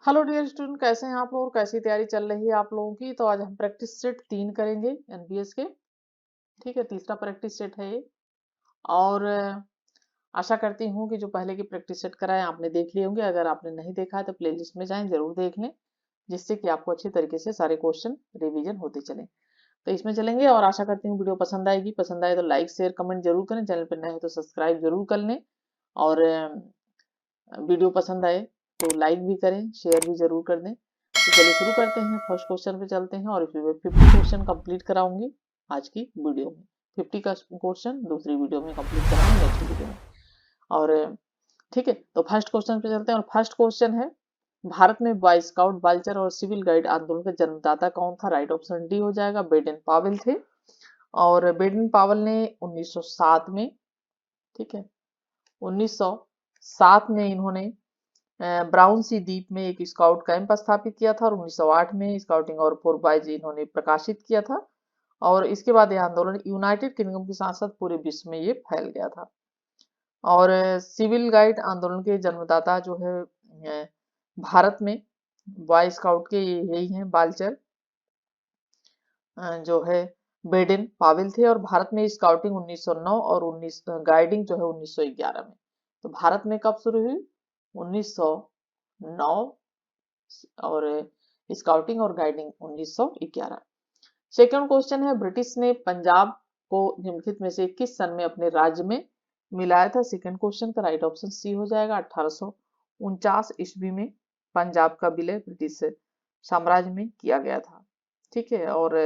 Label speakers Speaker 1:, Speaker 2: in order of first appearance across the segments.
Speaker 1: Hello dear student, कैसे हैं आप लोग? कैसी तैयारी चल रही है आप लोगों की? तो आज हम प्रैक्टिस सेट 3 करेंगे एनबीएस के। ठीक है, तीसरा प्रैक्टिस सेट है ये। और आशा करती हूँ कि जो पहले की प्रैक्टिस सेट कराए आपने देख लिए होंगे। अगर आपने नहीं देखा है तो प्लेलिस्ट में जाएं, जरूर देख लें, जिससे कि आपको अच्छी तरीके से सारे क्वेश्चन रिवीजन होते चलें। तो इसमें चलेंगे और आशा करती हूँ वीडियो पसंद आएगी। पसंद आए तो लाइक शेयर कमेंट जरूर करें। चैनल पर नए हो तो सब्सक्राइब जरूर कर लें। और वीडियो पसंद आए तो लाइक भी करें, शेयर भी जरूर कर दें। तो चलिए शुरू करते हैं। फर्स्ट क्वेश्चन पे चलते हैं और इसमें 50 क्वेश्चन कंप्लीट कराऊंगी आज की वीडियो में। 50 का क्वेश्चन दूसरी वीडियो में कंप्लीट कराऊंगी नेक्स्ट वीडियो में। और ठीक है, तो फर्स्ट क्वेश्चन पे चलते हैं और फर्स्ट क्वेश्चन है, भारत में बॉय स्काउट बाल्चर और सिविल गाइड आंदोलन का जन्मदाता कौन था? राइट ऑप्शन डी हो जाएगा, बेडेन पावेल थे। और बेडेन पावेल ने 1907 में, ठीक है, 1907 में इन्होंने ब्राउन सी द्वीप में एक स्काउट कैंप स्थापित किया था और 1908 में स्काउटिंग और फॉर बॉयज इन्होंने प्रकाशित किया था। और इसके बाद यह आंदोलन यूनाइटेड किंगडम के साथ साथ पूरे विश्व में ये फैल गया था। और सिविल गाइड आंदोलन के जन्मदाता जो है भारत में बॉय स्काउट के यही हैं, बालचर जो है बेडेन पावेल थे। और भारत में स्काउटिंग 1909 और 19 गाइडिंग जो है 1911 में। तो भारत में कब शुरू हुई? 1909 और स्काउटिंग और गाइडिंग 1911। सेकंड क्वेश्चन है, ब्रिटिश ने पंजाब को निम्नलिखित में से किस सन में अपने राज्य में मिलाया था? सेकंड क्वेश्चन का राइट ऑप्शन सी हो जाएगा, 1849 ईस्वी में पंजाब का विलय ब्रिटिश साम्राज्य में किया गया था। ठीक है, और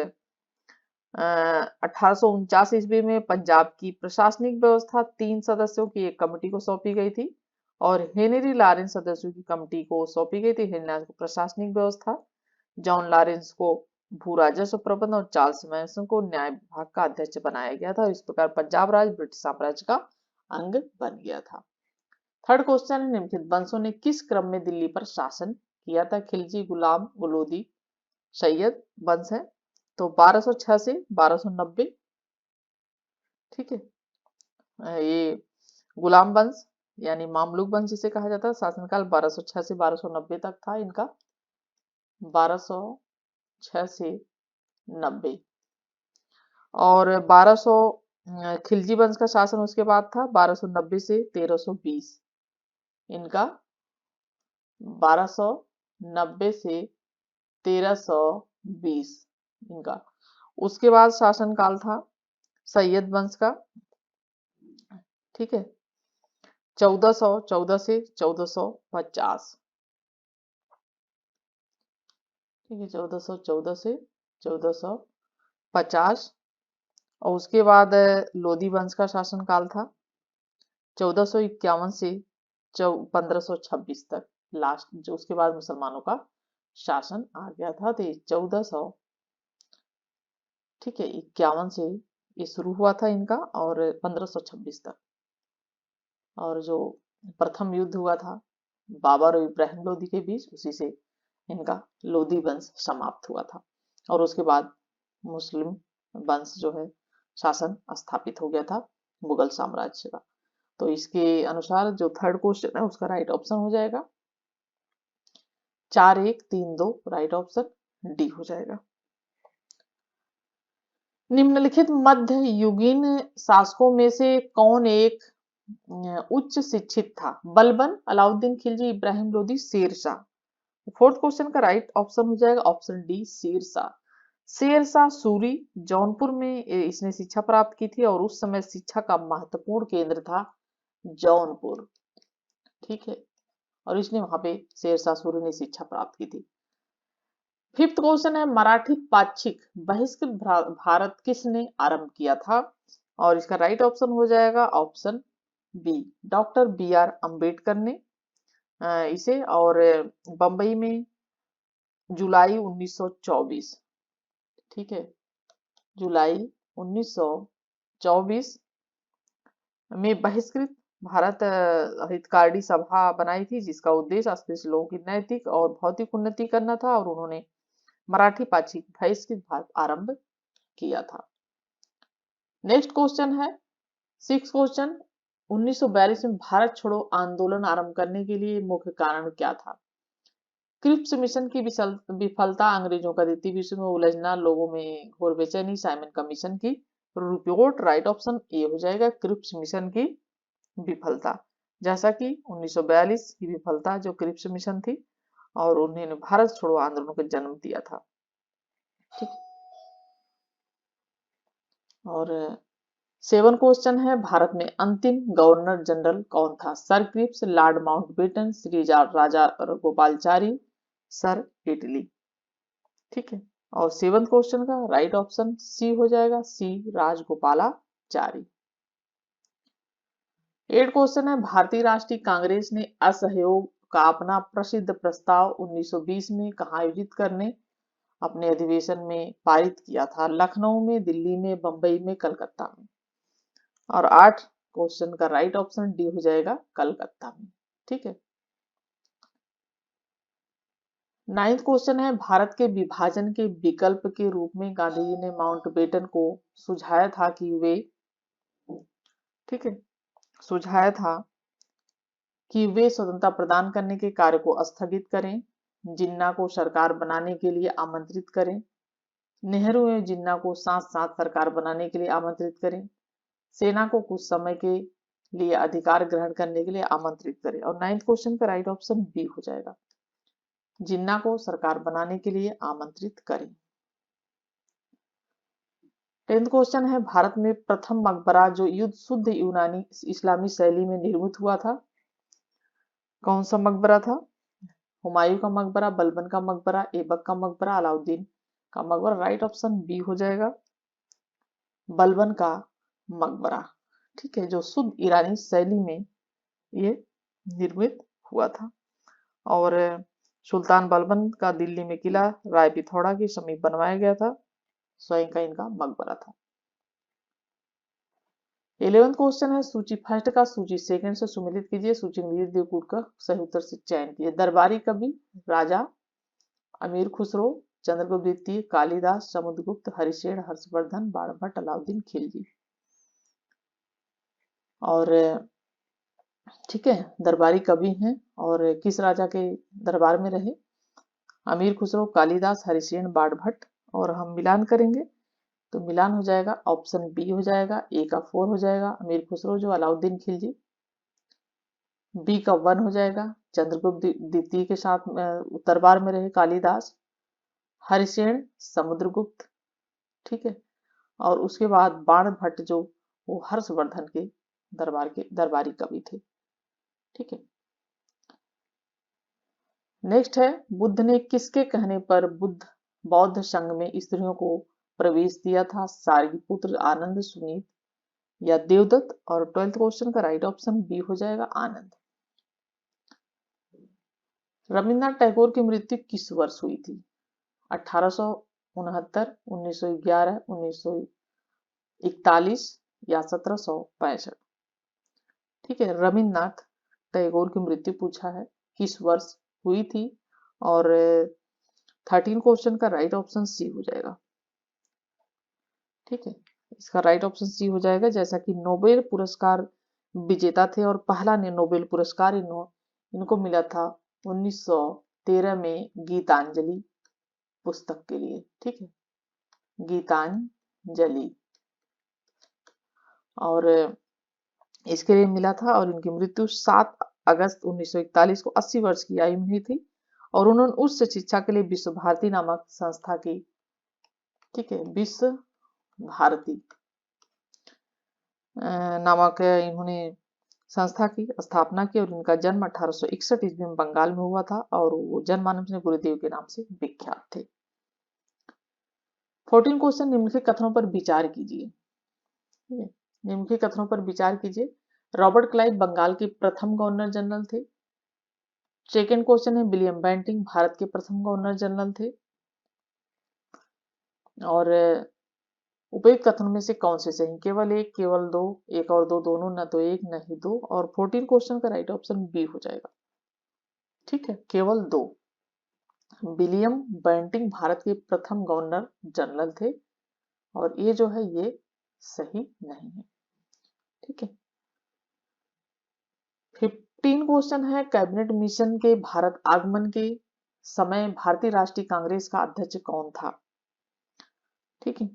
Speaker 1: 1849 ईस्वी में पंजाब की प्रशासनिक व्यवस्था 3 सदस्यों की एक कमेटी को सौंपी गई थी और हेनरी लॉरेंस सदस्यों की कमेटी को सौंपी गई थी। हेनरी लॉरेंस को प्रशासनिक व्यवस्था, जॉन लॉरेंस को भू राजस्व प्रबंध और चार्ल्स मैसन को न्याय विभाग का अध्यक्ष बनाया गया था। इस प्रकार पंजाब राज्य ब्रिटिश साम्राज्य का अंग बन गया था। थर्ड क्वेश्चन है, निम्नलिखित वंशों ने किस क्रम में दिल्ली पर शासन किया था? खिलजी, गुलाम, गलोदी, सैयद वंश है। तो 1206 से 1290, ठीक है। ये गुलाम वंश यानी मामलुक वंश जिसे कहा जाता है, शासनकाल 1206 से 1290 तक था इनका, 1206 से 90। और 1200 खिलजी वंश का शासन उसके बाद था 1290 से 1320 इनका, 1290 से 1320 इनका। उसके बाद शासन काल था सैयद वंश का, ठीक है, 1414 से 1450, ठीक है, 1414 से 1450। और उसके बाद लोधी वंश का शासन काल था 1451 से 1526 तक लास्ट, जो उसके बाद मुसलमानों का शासन आ गया था। तो 1400, ठीक है, 51 से ये शुरू हुआ था इनका और 1526 तक। और जो प्रथम युद्ध हुआ था बाबर और इब्राहिम लोदी के बीच, उसी से इनका लोदी वंश समाप्त हुआ था। और उसके बाद मुस्लिम वंश जो है शासन स्थापित हो गया था मुगल साम्राज्य का। तो इसके अनुसार जो थर्ड क्वेश्चन है उसका राइट ऑप्शन हो जाएगा 4132, राइट ऑप्शन डी हो जाएगा। निम्नलिखित मध्य युगीन शासकों में से कौन एक उच्च शिक्षित था? बलबन, अलाउद्दीन खिलजी, इब्राहिम लोदी, शेरशाह। फोर्थ क्वेश्चन का राइट ऑप्शन हो जाएगा ऑप्शन डी, शेरशाह। शेरशाह सूरी जौनपुर में इसने शिक्षा प्राप्त की थी और उस समय शिक्षा का महत्वपूर्ण केंद्र था जौनपुर, ठीक है। और इसने वहां पे शेरशाह सूरी ने शिक्षा प्राप्त की थी। फिफ्थ क्वेश्चन है, मराठी पाक्षिक बहिष्कृत भारत किसने आरंभ किया था? और इसका राइट ऑप्शन हो जाएगा option B, doctor B R Ambedkar ने इसे। और बंबई में जुलाई 1924, ठीक है, जुलाई 1924 में बहिष्कृत भारत हितकारी सभा बनाई थी, जिसका उद्देश्य अस्पृश्य लोगों की नैतिक और भौतिक उन्नति करना था। और उन्होंने मराठी पाक्षिक बहिष्कृत भारत आरंभ किया था। नेक्स्ट क्वेश्चन है, सिक्स क्वेश्चन, 1942 में भारत छोड़ो आंदोलन आरंभ करने के लिए मुख्य कारण क्या था? क्रिप्स मिशन की विफलता अंग्रेजों का द्वितीय विश्व में उलझना, लोगों में घोर बेचैनी, साइमन कमीशन की रिपोर्ट। राइट ऑप्शन ए हो जाएगा, क्रिप्स मिशन की विफलता। जैसा कि 1942 की विफलता जो क्रिप्स मिशन थी, और उन्होंने भारत छोड़ो आंदोलन को जन्म दिया था। ठीक। और 7 क्वेश्चन है, भारत में अंतिम गवर्नर जनरल कौन था? Sir Cripps, lord Mountbatten, Shri Rajagopalachari, sir Italy. ठीक है। और 7 क्वेश्चन का राइट ऑप्शन सी हो जाएगा, सी राजगोपालाचारी। 8 क्वेश्चन है, भारतीय राष्ट्रीय कांग्रेस ने असहयोग का अपना प्रसिद्ध प्रस्ताव 1920 में कहाँ आयोजित करने अपने अधिवेशन में पारित किया था? लखनऊ में, दिल्ली में, बंबई में, कलकत्ता में। और 8 क्वेश्चन का राइट ऑप्शन डी हो जाएगा, कलकत्ता में। ठीक है। 9th क्वेश्चन है, भारत के विभाजन के विकल्प के रूप में गांधी जी ने माउंटबेटन को सुझाया था कि वे, ठीक है, सुझाया था कि वे स्वतंत्रता प्रदान करने के कार्य को स्थगित करें, जिन्ना को सरकार बनाने के लिए आमंत्रित करें, नेहरू एवं जिन्ना को साथ साथ सरकार बनाने के लिए आमंत्रित करें, सेना को कुछ समय के लिए अधिकार ग्रहण करने के लिए आमंत्रित करें। और 9th क्वेश्चन का राइट ऑप्शन बी हो जाएगा, जिन्ना को सरकार बनाने के लिए आमंत्रित करें। 10th क्वेश्चन है, भारत में प्रथम मकबरा जो युद्ध शुद्ध यूनानी इस्लामी शैली में निर्मित हुआ था, कौन सा मकबरा था? हुमायूं का मकबरा, बलबन का मकबरा, ऐबक का मकबरा, अलाउद्दीन का मकबरा। राइट ऑप्शन बी हो जाएगा, बलबन का मकबरा। ठीक है, जो शुद्ध ईरानी शैली में ये निर्मित हुआ था। और सुल्तान बलबन का दिल्ली में किला राय पिथौड़ा के समीप बनवाया गया था, स्वयं का इनका मकबरा था। 11th क्वेश्चन है, सूची फर्स्ट का सूची सेकंड से सुमेलित कीजिए, सूची देवकूट का सही उत्तर से चयन कीजिए। दरबारी कवि राजा अमीर खुसरो, चंद्रगुप्त द्वितीय, कालिदास, समुद्रगुप्त, हरिशेन, हर्षवर्धन, बाणभट्ट, अलाउद्दीन खिलजी। और ठीक है, दरबारी कवि हैं और किस राजा के दरबार में रहे? अमीर खुसरो, कालिदास, हरिशेन, बाणभट्ट। और हम मिलान करेंगे तो मिलान हो जाएगा, ऑप्शन बी हो जाएगा, ए का 4 हो जाएगा अमीर खुसरो जो अलाउद्दीन खिलजी, बी का 1 हो जाएगा चंद्रगुप्त द्वितीय के साथ दरबार में रहे कालिदास, हरिशेन, समुद्रगुप्त। ठीक है। और उसके बाद बाणभट्ट जो वो हर्षवर्धन के दरबारी कवि थे। ठीक है। नेक्स्ट है, बुद्ध ने किसके कहने पर बौद्ध संघ में स्त्रियों को प्रवेश दिया था? सारिपुत्र, आनंद, सुनीत या देवदत्त। और 12th क्वेश्चन का राइट ऑप्शन बी हो जाएगा, आनंद। रविन्द्रनाथ टैगोर की मृत्यु किस वर्ष हुई थी? 1869, 1911, 1941 या 1765। ठीक है, रविन्द्रनाथ टैगोर की मृत्यु पूछा है, किस वर्ष हुई थी? और 13 क्वेश्चन का राइट ऑप्शन सी हो जाएगा। ठीक है, इसका राइट ऑप्शन सी हो जाएगा। जैसा कि नोबेल पुरस्कार विजेता थे और पहला ने नोबेल पुरस्कार इनको मिला था 1913 में गीतांजलि पुस्तक के लिए। ठीक है, गीतांजलि। और इसके लिए मिला था और इनकी मृत्यु 7 अगस्त 1941 को 80 वर्ष की आयु में हुई थी। और उन्होंने उच्च शिक्षा के लिए विश्व भारती नामक संस्था की, ठीक है, विश्व भारती नामक इन्होंने संस्था की स्थापना की। और इनका जन्म 1861 ईस्वी में बंगाल में हुआ था और वो जनमानस में गुरुदेव के नाम से विख्यात थे। 14 क्वेश्चन, निम्नलिखित कथनों पर विचार कीजिए। निम्नलिखित कथनों पर विचार कीजिए। रॉबर्ट क्लाइव बंगाल के प्रथम गवर्नर जनरल थे। सेकेंड क्वेश्चन है, विलियम बेंटिंक भारत के प्रथम गवर्नर जनरल थे। और उपयुक्त कथनों में से कौन से सही? केवल एक, केवल दो, एक और दो, दोनों, न तो एक न ही दो। और 14 क्वेश्चन का राइट ऑप्शन बी हो जाएगा। ठीक है, केवल दो। विलियम बेंटिंक भारत के प्रथम गवर्नर जनरल थे और ये जो है ये सही नहीं है। ठीक है। 15 क्वेश्चन है, कैबिनेट मिशन के भारत आगमन के समय भारतीय राष्ट्रीय कांग्रेस का अध्यक्ष कौन था? ठीक है,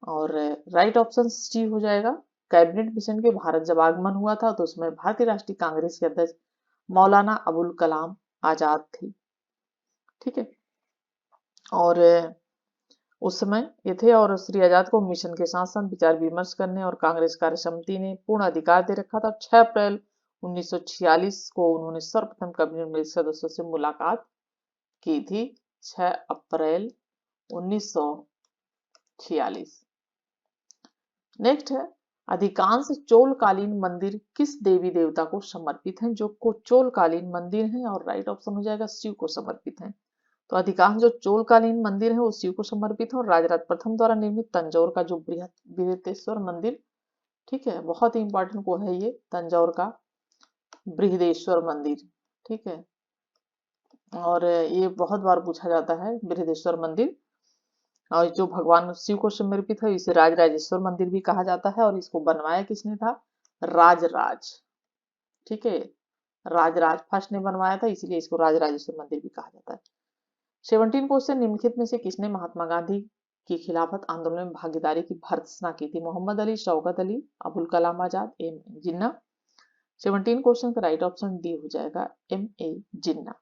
Speaker 1: और राइट ऑप्शन सी हो जाएगा। कैबिनेट मिशन के भारत जब आगमन हुआ था तो उसमें भारतीय राष्ट्रीय कांग्रेस के अध्यक्ष मौलाना अबुल कलाम आजाद थे। ठीक है, और उस समय ये थे, और श्री आजाद को मिशन के साथ साथ विचार विमर्श करने और कांग्रेस कार्य समिति ने पूर्ण अधिकार दे रखा था। 6 अप्रैल 1946 को उन्होंने सर्वप्रथम कैबिनेट में सदस्यों से मुलाकात की थी। 6 अप्रैल 1946। नेक्स्ट है, अधिकांश चोलकालीन मंदिर किस देवी देवता को समर्पित हैं? जो को चोलकालीन मंदिर हैं, और राइट ऑप्शन हो जाएगा शिव को समर्पित हैं। तो अधिकांश जो चोलकालीन मंदिर है वो शिव को समर्पित है, और राजराज प्रथम द्वारा निर्मित तंजौर का जो बृहदेश्वर मंदिर, ठीक है, बहुत ही इंपॉर्टेंट को है ये तंजौर का बृहदेश्वर मंदिर। ठीक है, और ये बहुत बार पूछा जाता है बृहदेश्वर मंदिर, और जो भगवान शिव को समर्पित है इसे राजराजेश्वर मंदिर भी कहा जाता है। और इसको बनवाया किसने था? राजराज। ठीक है, राजराज फर्स्ट ने बनवाया था, इसलिए इसको राजराजेश्वर मंदिर भी कहा जाता है। 17 क्वेश्चन, निम्नलिखित में से किसने महात्मा गांधी की खिलाफत आंदोलन में भागीदारी की भर्त्सना की थी? Mohammad Ali, Shaukat Ali, Abul Kalam Azad, M A Jinnah. 17 question का राइट ऑप्शन डी हो जाएगा, M A Jinnah.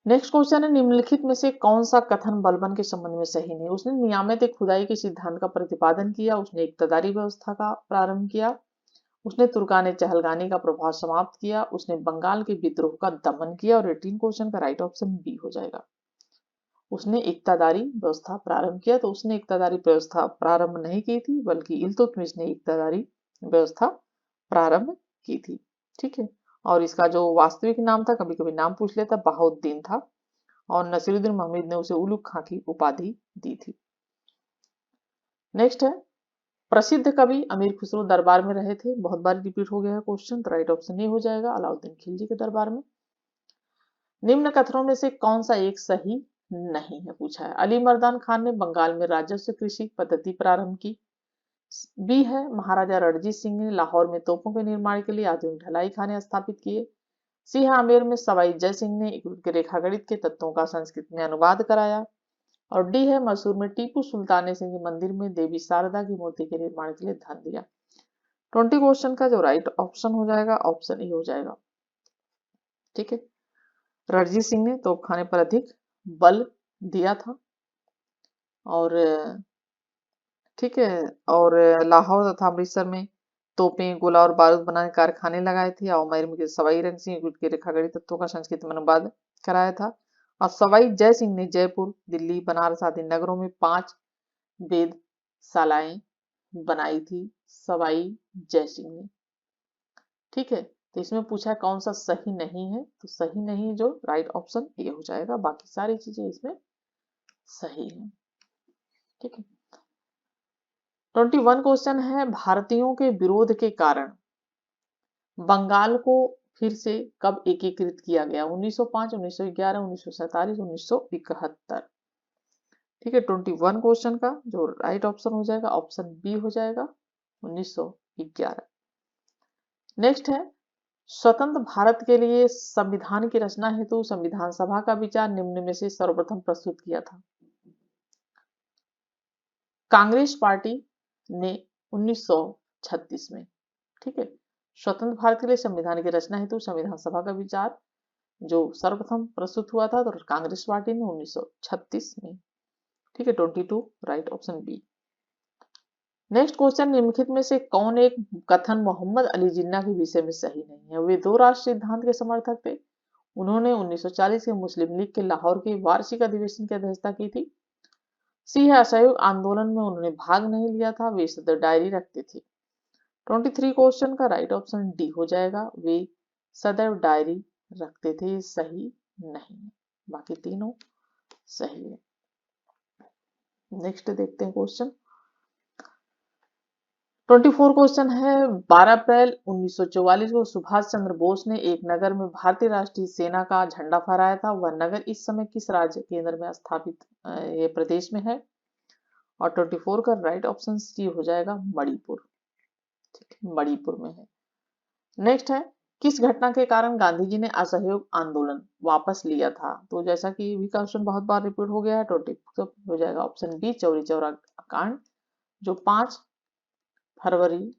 Speaker 1: Next question है, निम्नलिखित में से कौन सा कथन बलबन के संबंध में सही नहीं? उसने नियामत खुदाई के सिद्धांत का प्रतिपादन किया, उसने इक्तदारी व्यवस्था का प्रारंभ किया, उसने तुर्काने चहलगानी का प्रभाव समाप्त किया, उसने बंगाल के विद्रोह का दमन किया। और 18 क्वेश्चन का राइट ऑप्शन बी हो जाएगा, उसने इक्तदारी व्यवस्था प्रारंभ किया। तो उसने इक्तदारी व्यवस्था प्रारंभ नहीं की थी, बल्कि इल्तुतमिश ने इक्तदारी व्यवस्था प्रारंभ की थी। ठीक है, और इसका जो वास्तविक नाम था, कभी कभी नाम पूछ लेता, बहाउद्दीन था, और नसीरुद्दीन महमूद ने उसे उलुग खां की उपाधि दी थी। नेक्स्ट है, प्रसिद्ध कवि अमीर खुसरो दरबार में रहे थे, बहुत बार रिपीट हो गया है क्वेश्चन, तो राइट ऑप्शन ये हो जाएगा, अलाउद्दीन खिलजी के दरबार में। निम्न कथनों में से कौन सा एक सही नहीं है पूछा है? अली मर्दान खान ने बंगाल में राजस्व कृषि पद्धति प्रारंभ की। बी है, महाराजा रणजीत सिंह ने लाहौर में तोपों के निर्माण के लिए आधुनिक ढलाई खाने स्थापित किए। सी है, आमेर में सवाई जय सिंह ने रेखागणित के तत्वों का संस्कृत में अनुवाद कराया। और डी है, मैसूर में टीपू सुल्तान ने सिंह मंदिर में देवी शारदा की मूर्ति के निर्माण के लिए धन दिया। 20 क्वेश्चन का जो राइट ऑप्शन हो जाएगा, ऑप्शन ए हो जाएगा। ठीक है, रणजीत सिंह ने तोपखाने पर अधिक बल दिया था, और ठीक है, और लाहौर तथा अमृतसर में तोपें, गोला और बारूद बनाने कारखाने लगाए थे। और आमेर में सवाई रंग सिंह के रेखागणित तत्वों का संस्कृत में अनुवाद कराया था। और सवाई जय सिंह ने जयपुर, दिल्ली, बनारस आदि नगरों में 5 वेधशालाएं बनाई थी, सवाई जय सिंह ने। ठीक है, तो इसमें पूछा कौन सा सही नहीं है, तो सही नहीं जो राइट ऑप्शन ए हो जाएगा, बाकी सारी चीजें इसमें सही है। ठीक है, 21 क्वेश्चन है, भारतीयों के विरोध के कारण बंगाल को फिर से कब एकीकृत किया गया? 1905, 1911, 1947, 1971। ठीक है, 21 क्वेश्चन का जो राइट ऑप्शन हो जाएगा, ऑप्शन बी हो जाएगा, 1911। नेक्स्ट है, स्वतंत्र भारत के लिए संविधान की रचना हेतु संविधान सभा का विचार निम्न में से सर्वप्रथम प्रस्तुत किया था? कांग्रेस पार्टी ने 1936 में। ठीक है, स्वतंत्र भारत के लिए संविधान की रचना हेतु संविधान सभा का विचार जो सर्वप्रथम प्रस्तुत हुआ था, तो कांग्रेस पार्टी ने 1936 में। ठीक है, 22 right option B. Next question, निम्नलिखित में से कौन एक कथन मोहम्मद अली जिन्ना के विषय में सही नहीं है? वे 2 राष्ट्र सिद्धांत के समर्थक थे, उन्होंने 1940 के मुस्लिम लीग के लाहौर के वार्षिक अधिवेशन की अध्यक्षता की थी। सी है, असहयोग आंदोलन में उन्होंने भाग नहीं लिया था, वे सदैव डायरी रखते थे। 23 क्वेश्चन का राइट ऑप्शन डी हो जाएगा, वे सदैव डायरी रखते थे, सही नहीं है, बाकी तीनों सही है। नेक्स्ट देखते हैं क्वेश्चन, 24 क्वेश्चन है, 12 अप्रैल 1944 को सुभाष चंद्र बोस ने एक नगर में भारतीय राष्ट्रीय सेना का झंडा फहराया था, वह नगर इस समय किस राज्य केंद्र में स्थापित ये प्रदेश में है? और 24 का राइट ऑप्शन सी हो जाएगा, मणिपुर। ठीक है, मणिपुर में है। नेक्स्ट है, किस घटना के कारण गांधी जी ने असहयोग आंदोलन वापस लिया था? तो जैसा कि भी क्वेश्चन बहुत बार रिपीट हो गया है, तो हो जाएगा ऑप्शन बी, चौरी चौरा कांड, जो 5 फरवरी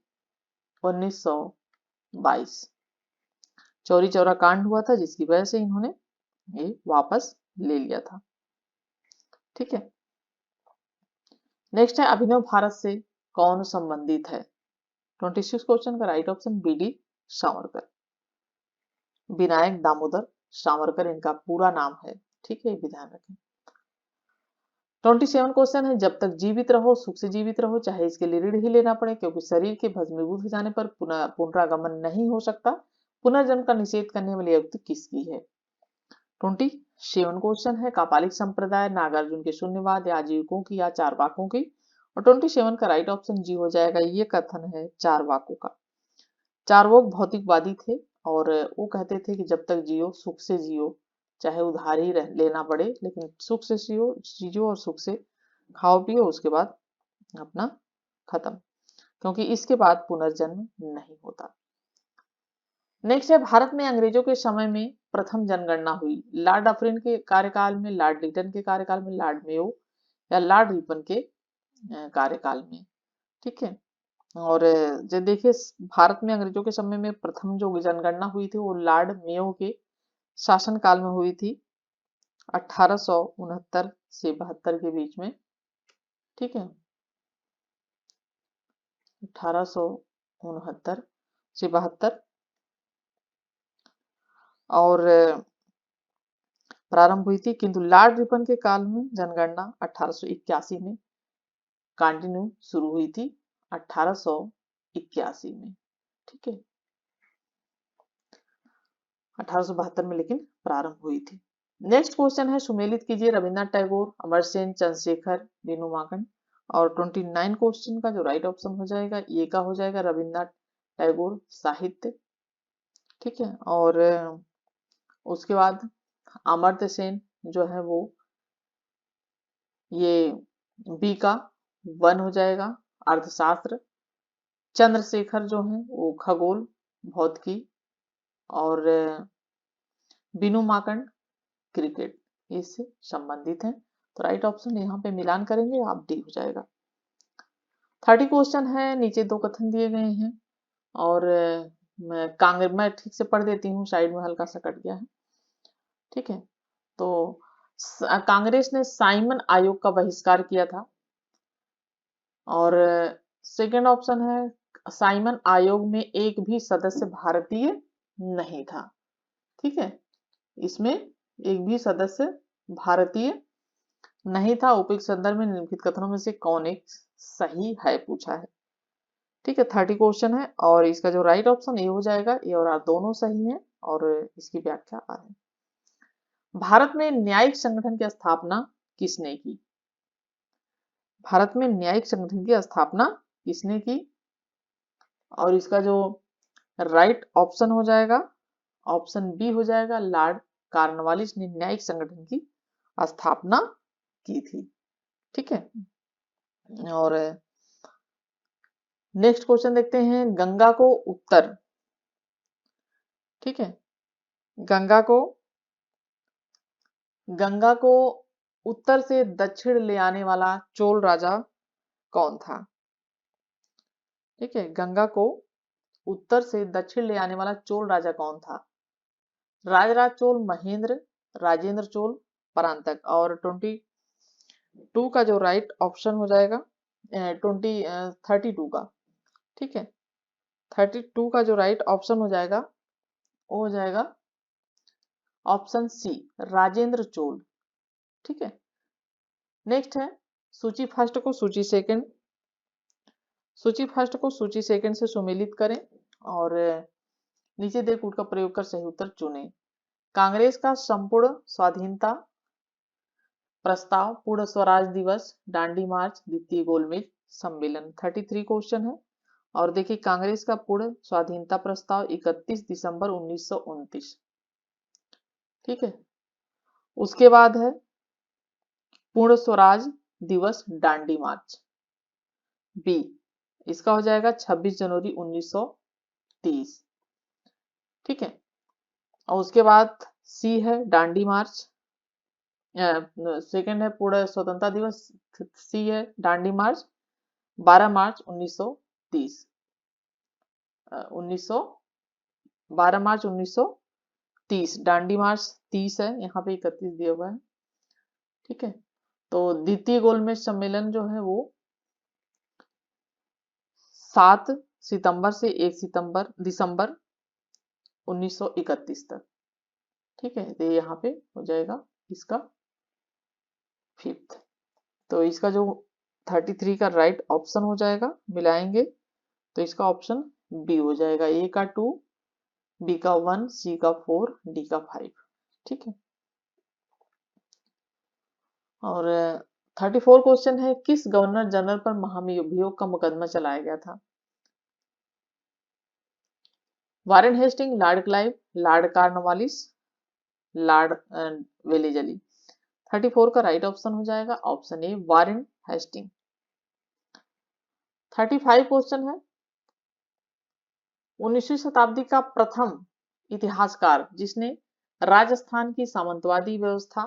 Speaker 1: 1922 चौरी चौरा कांड हुआ था, जिसकी वजह से इन्होंने ये वापस ले लिया था। ठीक है, नेक्स्ट है अभिनव भारत से कौन संबंधित है? 26 क्वेश्चन का right option B D Savarkar, Vinayak Damodar Savarkar इनका पूरा नाम है। ठीक है, ये भी ध्यान रखें। 27 क्वेश्चन है, जब तक जीवित रहो सुख से जीवित रहो, चाहे इसके लिए ऋण ही लेना पड़े, क्योंकि शरीर के भस्मीभूत हो जाने पर पुनरागमन नहीं हो सकता। पुनर्जन्म का निषेध करने वाली युक्ति किसकी है? 27 क्वेश्चन है, कापालिक संप्रदाय, नागार्जुन के शून्यवाद, या आजीविकों की, या चारवाकों की। और 27 का राइट ऑप्शन जी हो जाएगा, ये कथन है चारवाकों का। चारवाक भौतिकवादी थे और वो कहते थे कि जब तक जियो सुख से जियो, चाहे उधार ही लेना पड़े, लेकिन सुख से जियो और सुख से खाओ पियो, उसके बाद अपना खत्म, क्योंकि इसके बाद पुनर्जन्म नहीं होता। नेक्स्ट है, भारत में अंग्रेजों के समय में प्रथम जनगणना हुई, लॉर्ड डफरिन के कार्यकाल में, लॉर्ड लिटन के कार्यकाल में, लॉर्ड मेयो या लॉर्ड रिपन के कार्यकाल में? ठीक है, और जो देखिए भारत में अंग्रेजों के समय में प्रथम जो जनगणना हुई थी वो लॉर्ड मेयो के शासन काल में हुई थी, 1869 से 72 के बीच में। ठीक है, 1869 से 72, और प्रारंभ हुई थी, किंतु लॉर्ड रिपन के काल में जनगणना 1881 में कंटिन्यू शुरू हुई थी, 1881 में। ठीक है, 1872 में लेकिन प्रारंभ हुई थी। नेक्स्ट क्वेश्चन है, सुमेलित कीजिए रविन्द्रनाथ टैगोर, अमरसेन, चंद्रशेखर, दीनू माकन। और 29 क्वेश्चन का जो राइट ऑप्शन हो जाएगा ये का हो जाएगा, रविन्द्रनाथ टैगोर साहित्य। ठीक है, और उसके बाद अमर्त्य सेन जो है वो ये बी का 1 हो जाएगा, अर्थशास्त्र। चंद्रशेखर जो है वो खगोल भौतिकी, और बीनू माकंड क्रिकेट, इससे संबंधित है। तो राइट ऑप्शन यहाँ पे मिलान करेंगे आप डी हो जाएगा। 30 क्वेश्चन है, नीचे 2 कथन दिए गए हैं, और मैं ठीक से पढ़ देती हूँ, साइड में हल्का सा कट गया है। ठीक है, तो कांग्रेस ने साइमन आयोग का बहिष्कार किया था, और सेकंड ऑप्शन है, साइमन आयोग में एक भी सदस्य भारतीय नहीं था। ठीक है, इसमें एक भी सदस्य भारतीय नहीं था। उपयुक्त संदर्भ में निम्नलिखित कथनों में से कौन एक सही है पूछा है। ठीक है, 30 क्वेश्चन है, और इसका जो राइट ऑप्शन ए हो जाएगा, ए और आर दोनों सही है, और इसकी व्याख्या आ है। भारत में न्यायिक संगठन की स्थापना किसने की? भारत में न्यायिक संगठन की स्थापना किसने की? और इसका जो राइट ऑप्शन हो जाएगा, ऑप्शन बी हो जाएगा, लॉर्ड कॉर्नवालिस ने न्यायिक संगठन की स्थापना की थी। ठीक है, और नेक्स्ट क्वेश्चन देखते हैं, गंगा को उत्तर, ठीक है, गंगा को उत्तर से दक्षिण ले आने वाला चोल राजा कौन था? ठीक है, गंगा को उत्तर से दक्षिण ले आने वाला चोल राजा कौन था? राजराज चोल, महेंद्र, राजेंद्र चोल, परांतक। और 22 का जो राइट ऑप्शन हो जाएगा 32 का, ठीक है, 32 का जो राइट ऑप्शन हो जाएगा वो हो जाएगा ऑप्शन सी, राजेंद्र चोल। ठीक है, नेक्स्ट है, सूची फर्स्ट को सूची सेकंड, सूची फर्स्ट को सूची सेकंड से सुमेलित करें, और नीचे दे कूट का प्रयोग कर सही उत्तर चुनें। कांग्रेस का संपूर्ण स्वाधीनता प्रस्ताव, पूर्ण स्वराज दिवस, दांडी मार्च, द्वितीय गोलमेज सम्मेलन। 33 क्वेश्चन है, और देखिए कांग्रेस का पूर्ण स्वाधीनता प्रस्ताव 31 दिसंबर 1929। ठीक है, उसके बाद है पूर्ण स्वराज दिवस दांडी मार्च, बी, इसका हो जाएगा 26 जनवरी 1930। ठीक है। और उसके बाद सी है डांडी मार्च, सेकंड है पूर्ण स्वतंत्रता दिवस, सी है डांडी मार्च 12 मार्च 1930, 1900 12 मार्च 1930 डांडी मार्च 30 है, यहाँ पे 31 दिया हुआ है। ठीक है, तो द्वितीय गोलमेज सम्मेलन जो है वो 7 सितंबर से 1 दिसंबर 1931 तक। ठीक है, तो यहाँ पे हो जाएगा इसका 5th। तो इसका जो 33 का राइट ऑप्शन हो जाएगा, मिलाएंगे तो इसका ऑप्शन बी हो जाएगा। ए का 2, बी का 1, सी का 4, डी का 5। ठीक है, और 34 क्वेश्चन है, किस गवर्नर जनरल पर महाभियोग का मुकदमा चलाया गया था? Warren Hastings, Lord Clive, Lord Cornwallis, Lord Wellesley. 34 का राइट ऑप्शन हो जाएगा ऑप्शन ए वारेन हेस्टिंग। 35 क्वेश्चन है, 19वीं शताब्दी का प्रथम इतिहासकार जिसने राजस्थान की सामंतवादी व्यवस्था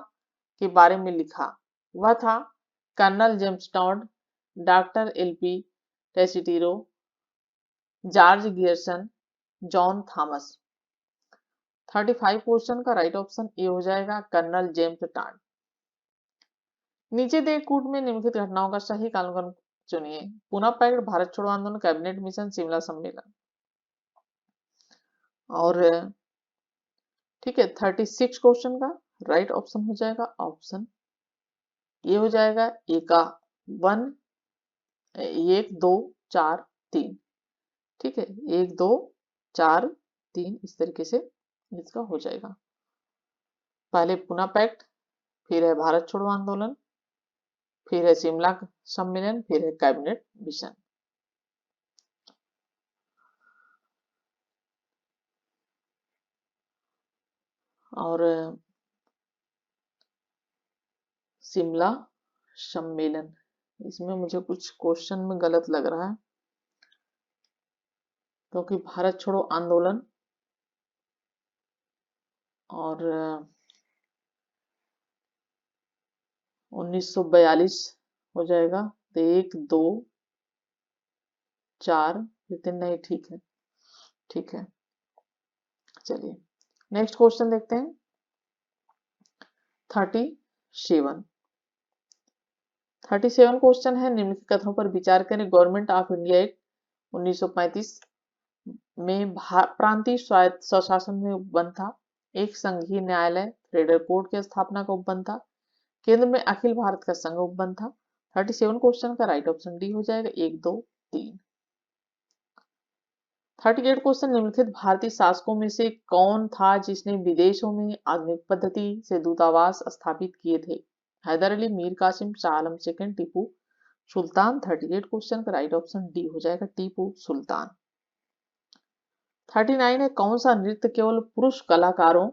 Speaker 1: के बारे में लिखा वह था colonel James Tod, doctor L P Tessitori, George Grierson, John Thomas. 35 question का राइट ऑप्शन ए हो जाएगा कर्नल जेम्स टॉड। नीचे दे कूट में निम्नलिखित घटनाओं का सही कालानुक्रम चुनिए। पुनः पैक्ट, भारत छोड़ो आंदोलन, कैबिनेट मिशन, शिमला सम्मेलन। और ठीक है, 36 क्वेश्चन का राइट ऑप्शन हो जाएगा ऑप्शन ये हो जाएगा ए का 1, 1 2 4 3। ठीक है, 1 2 4 3 इस तरीके से इसका हो जाएगा। पहले पुनः पैक्ट, फिर है भारत छोड़ो आंदोलन, फिर है शिमला सम्मेलन, फिर है कैबिनेट मिशन। और शिमला सम्मेलन, इसमें मुझे कुछ क्वेश्चन में गलत लग रहा है, क्योंकि भारत छोड़ो आंदोलन और 1942 हो जाएगा, तो 1 2 4 लेकिन नहीं, ठीक है, ठीक है। चलिए नेक्स्ट क्वेश्चन देखते हैं। 37 क्वेश्चन है, निम्नलिखित कथनों पर विचार करें। गवर्नमेंट ऑफ इंडिया एक्ट 1935 में प्रांतीय स्वायत्त स्वशासन में उपबंध था। एक संघीय न्यायालय फेडरल कोर्ट की स्थापना का उपबंध था। केंद्र में अखिल भारत का संघ उपबंध था। 37 क्वेश्चन का राइट ऑप्शन डी हो जाएगा 1 2 3। 38 क्वेश्चन, निम्नलिखित भारतीय शासकों में से कौन था जिसने विदेशों में आधुनिक पद्धति से दूतावास स्थापित किए थे? हैदर अली, मीर कासिम, शाह आलम सेकंड, टीपू सुल्तान। 38 क्वेश्चन का राइट ऑप्शन डी हो जाएगा टीपू सुल्तान। 39 है, कौन सा नृत्य केवल पुरुष कलाकारों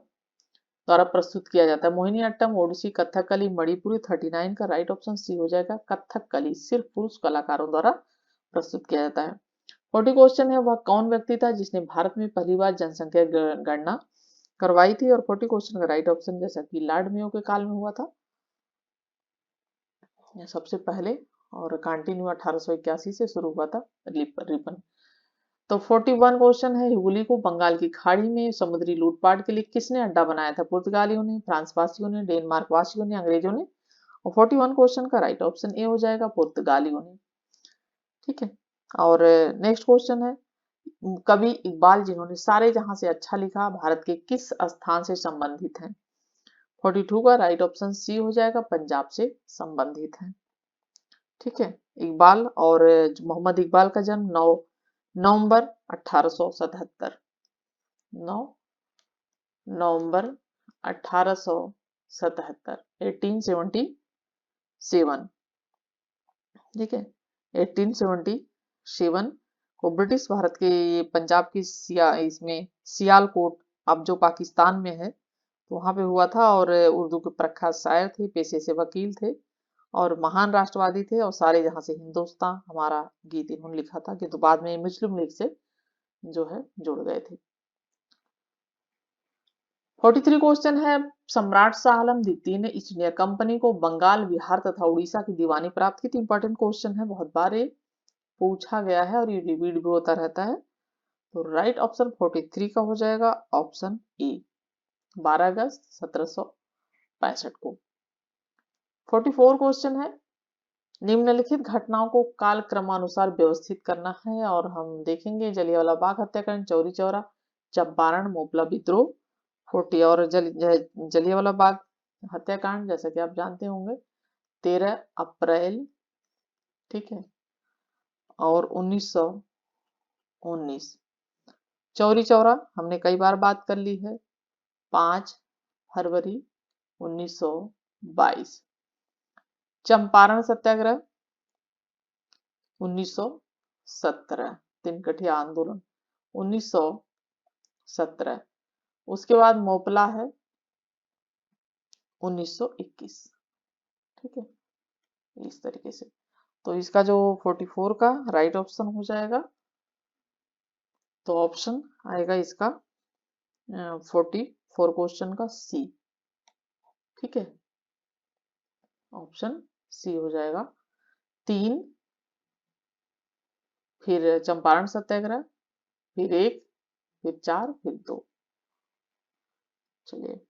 Speaker 1: द्वारा प्रस्तुत किया जाता है? मोहिनीअट्टम, ओडिसी, कथकली, मणिपुरी। 39 का राइट ऑप्शन सी हो जाएगा कथकली, सिर्फ पुरुष कलाकारों द्वारा प्रस्तुत किया जाता है। 40 क्वेश्चन है, वह कौन व्यक्ति था जिसने भारत में पहली बार जनसंख्या गणना करवाई थी? और 40 क्वेश्चन का राइट ऑप्शन जैसा कि लॉर्ड मेयो के काल में हुआ था सबसे पहले, और कंटिन्यू 1881 से शुरू हुआ था रिपन। तो 41 क्वेश्चन है, हुगली को बंगाल की खाड़ी में समुद्री लूटपाट के लिए किसने अड्डा बनाया था? पुर्तगालियों ने, फ्रांस वासियों ने, डेनमार्क वासियों ने, अंग्रेजों ने। और 41 क्वेश्चन का राइट ऑप्शन ए हो जाएगा पुर्तगालियों ने। ठीक है, और नेक्स्ट क्वेश्चन है, कवि इकबाल जिन्होंने सारे जहां से अच्छा लिखा भारत के किस स्थान से संबंधित हैं? 42 का राइट ऑप्शन सी हो जाएगा पंजाब से संबंधित है। ठीक है, इकबाल और मोहम्मद इकबाल का जन्म 9 नवंबर 1877, 9 नवंबर 1877, 1877। ठीक है, 1877 को ब्रिटिश भारत के पंजाब की इसमें सियालकोट, अब जो पाकिस्तान में है, तो वहां पे हुआ था। और उर्दू के प्रख्यात शायर थे, पेशे से वकील थे और महान राष्ट्रवादी थे। और सारे जहां से हिंदुस्तान हमारा गीत इन्होंने लिखा था, किंतु बाद में मुस्लिम लीग से जो है जुड़ गए थे। 43 क्वेश्चन है, सम्राट शाह आलम द्वितीय ने ईस्ट इंडिया कंपनी को बंगाल, बिहार तथा उड़ीसा की दीवानी प्राप्त की थी। इंपॉर्टेंट क्वेश्चन है, बहुत बार ये पूछा गया है और ये रिपीट भी होता रहता है। तो राइट ऑप्शन 43 का हो जाएगा ऑप्शन ए, 12 अगस्त 1765 को। 44 क्वेश्चन है, निम्नलिखित घटनाओं को काल क्रमानुसार व्यवस्थित करना है और हम देखेंगे जलियांवाला बाग हत्याकांड, चौरी चौरा, चंपारण, मोपला विद्रोह, 40 और जलियांवाला बाग हत्याकांड जैसा कि आप जानते होंगे 13 अप्रैल, ठीक है, और 1919। चौरी चौरा हमने कई बार बात कर ली है, 5 फरवरी 1922। चंपारण सत्याग्रह 1917, तिनकठिया आंदोलन 1917। उसके बाद मोपला है 1921, ठीक है, इस तरीके से। तो इसका जो 44 का राइट ऑप्शन हो जाएगा, तो ऑप्शन आएगा इसका 44 क्वेश्चन का सी, ठीक है, ऑप्शन सी हो जाएगा। 3, फिर चंपारण सत्याग्रह, फिर 1, फिर 4, फिर 2। चलिए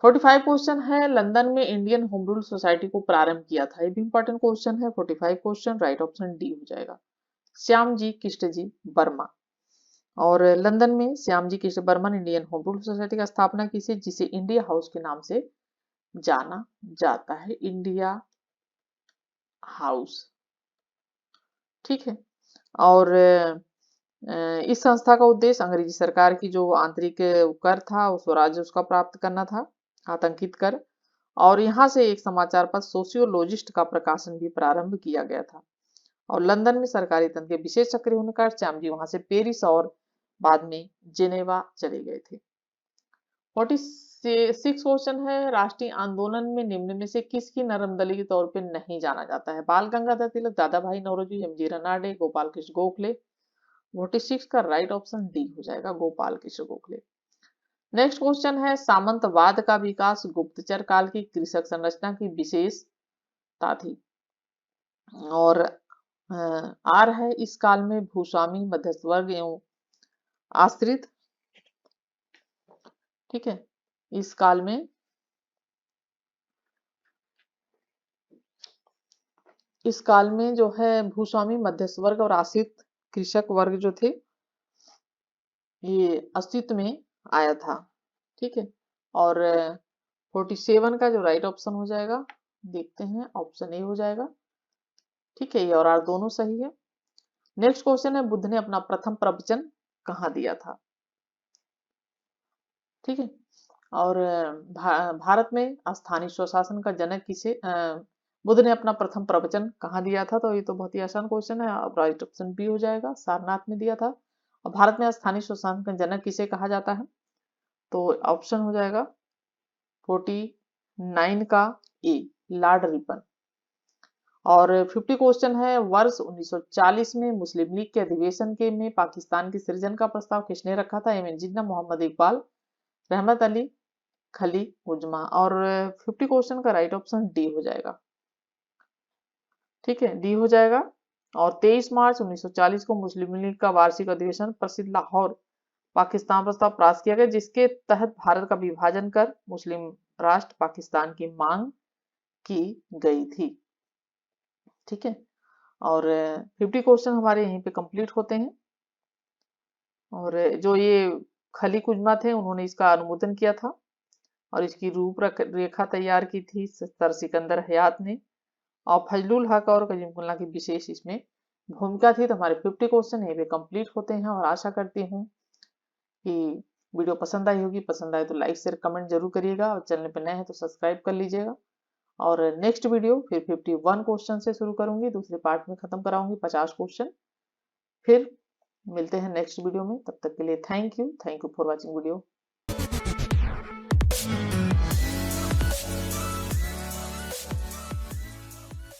Speaker 1: 45 क्वेश्चन है, लंदन में इंडियन होम रूल सोसाइटी को प्रारंभ किया था। ये भी इंपॉर्टेंट क्वेश्चन है। 45 क्वेश्चन, राइट ऑप्शन डी हो जाएगा, श्याम जी कृष्ण जी वर्मा। और लंदन में श्याम जी कृष्ण वर्मा ने इंडियन होम रूल सोसाइटी की स्थापना की थी, जिसे इंडिया हाउस के नाम से जाना जाता है, इंडिया हाउस, ठीक है। और इस संस्था का उद्देश्य अंग्रेजी सरकार की जो आंतरिक कर था, उस राज्य उसका प्राप्त करना था, आतंकित कर। और यहाँ से एक समाचार पत्र सोशियोलॉजिस्ट का प्रकाशन भी प्रारंभ किया गया था। और लंदन में सरकारी तंत्र के विशेष सक्रिय होने का श्याम जी वहां से पेरिस और बाद में जेनेवा चले गए थे। 46 क्वेश्चन है, राष्ट्रीय आंदोलन में निम्न में से किसकी नरमदली के तौर पे नहीं जाना जाता है? बाल गंगाधर तिलक, दादा भाई नौरोजी, एमजी रनाडे, गोपाल कृष्ण गोखले। 46 का राइट ऑप्शन डी हो जाएगा, गोपाल कृष्ण गोखले। नेक्स्ट क्वेश्चन है, सामंतवाद का विकास गुप्तचर काल की कृषक संरचना की विशेषता थी। और आर है, इस काल में भूस्वामी, मध्यस्थ वर्ग एवं आश्रित, ठीक है, इस काल में जो है भूस्वामी, मध्यस्थ वर्ग और आश्रित कृषक वर्ग जो थे ये अस्तित्व में आया था, ठीक है। और 47 का जो राइट ऑप्शन हो जाएगा, देखते हैं, ऑप्शन ए हो जाएगा, ठीक है, ये और आर दोनों सही है। नेक्स्ट क्वेश्चन है, बुद्ध ने अपना प्रथम प्रवचन कहाँ दिया था? ठीक है। और भारत में स्थानीय स्वशासन का जनक किसे बुद्ध ने अपना प्रथम प्रवचन कहाँ दिया था? तो ये तो बहुत ही आसान क्वेश्चन है, अब राइट ऑप्शन बी हो जाएगा, सारनाथ में दिया था। और भारत में स्थानीय स्वशासन का जनक किसे कहा जाता है? तो ऑप्शन हो जाएगा 49 का ए, लॉर्ड रिपन। और 50 क्वेश्चन है, वर्ष 1940 में मुस्लिम लीग के अधिवेशन के में पाकिस्तान की सृजन का प्रस्ताव किसने रखा था? एम एन जिन्ना, मोहम्मद इकबाल, रहमत अली, खली उजमा। और 50 क्वेश्चन का राइट ऑप्शन डी हो जाएगा, ठीक है, डी हो जाएगा। और 23 मार्च 1940 को मुस्लिम लीग का वार्षिक अधिवेशन प्रसिद्ध लाहौर पाकिस्तान प्रस्ताव पास किया गया, जिसके तहत भारत का विभाजन कर मुस्लिम राष्ट्र पाकिस्तान की मांग की गई थी, ठीक है। और 50 क्वेश्चन हमारे यहीं पे कंप्लीट होते हैं। और जो ये खली कुजमा थे, उन्होंने इसका अनुमोदन किया था और इसकी रूपरेखा तैयार की थी सर सिकंदर हयात ने। और फजलुल हक और कलीमुल्लाह की विशेष इसमें भूमिका थी। तो हमारे 50 क्वेश्चन यहीं पे कंप्लीट होते हैं और आशा करती हूँ कि वीडियो पसंद आई होगी। पसंद आए तो लाइक शेयर कमेंट जरूर करिएगा और चैनल पे नए हैं तो सब्सक्राइब कर लीजिएगा। और नेक्स्ट वीडियो फिर 51 क्वेश्चन से शुरू करूंगी, दूसरे पार्ट में खत्म कराऊंगी 50 क्वेश्चन। फिर मिलते हैं नेक्स्ट वीडियो में, तब तक के लिए thank you for watching video.